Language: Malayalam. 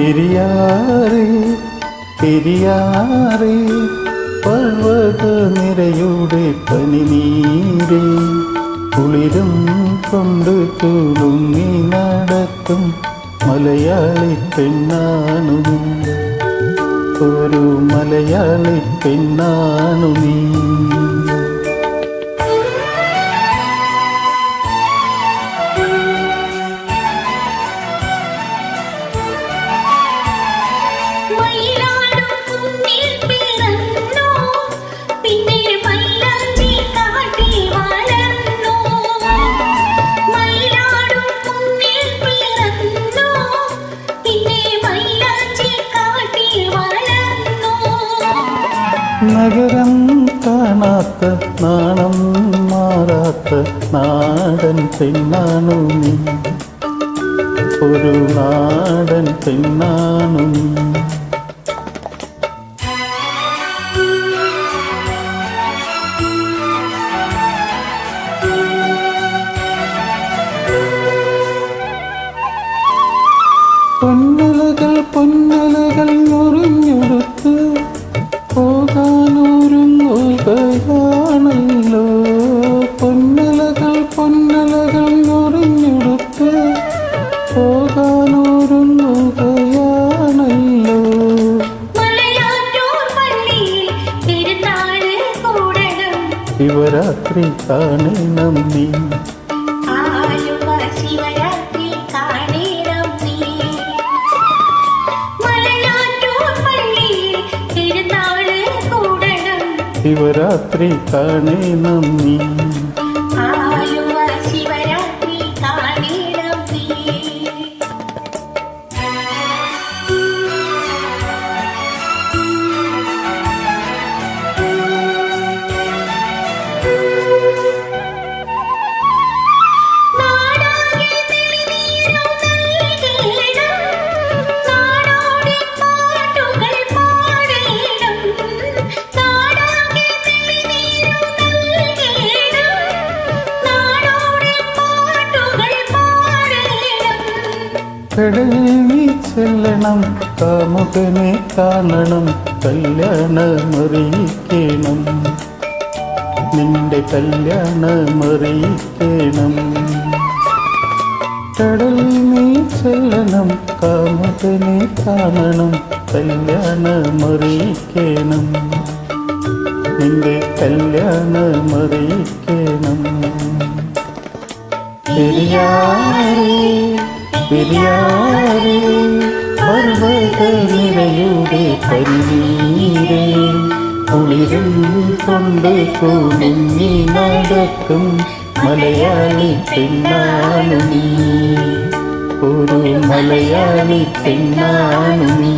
പെരിയാറേ പെരിയാറേ പർവ്വത നിരയുടെ പനിനീരേ കുളിരും കൊണ്ട് തുളുങ്ങി നടക്കും മലയാളി പെണ്ണാണു നീ, ഒരു മലയാളി പെണ്ണാണു നീ. നഗരം കാണാത്ത നാണം മാറാത്ത നാടൻ പെണ്ണാണു നീ, ഒരു നാടൻ പെണ്ണാണു നീ. പൊന്നലകൾ പൊന്നലകൾ ഞൊറിഞ്ഞെടുത്ത് പോകാനൊരുങ്ങുകയാണല്ലോ, പൊന്നലകൾ പൊന്നലകൾ ഞൊറിഞ്ഞെടുത്ത് പോകാനൊരുങ്ങുകയാണല്ലോ. ശിവരാത്രി കാണണം നീ, ശിവരാത്രി കാണണം നീ. കടലിൽ നീ ചെല്ലണം, കാമുകനെ കാണണം, കല്യാണമറിയിക്കണം, നിന്റെ കല്യാണമറിയിക്കണം. കടലിൽ നീ ചെല്ലണം, കാമുകനെ കാണണം, കല്യാണമറിയിക്കണം, നിന്റെ കല്യാണമറിയിക്കണം. പെരിയാറേ പെരിയാറേ പർവ്വത നിരയുടെ പനിനീരേ കുളിരും കൊണ്ട് കുലുങ്ങി നടക്കും മലയാളി പെണ്ണാണു നീ, ഒരു മലയാളി പെണ്ണാണു നീ.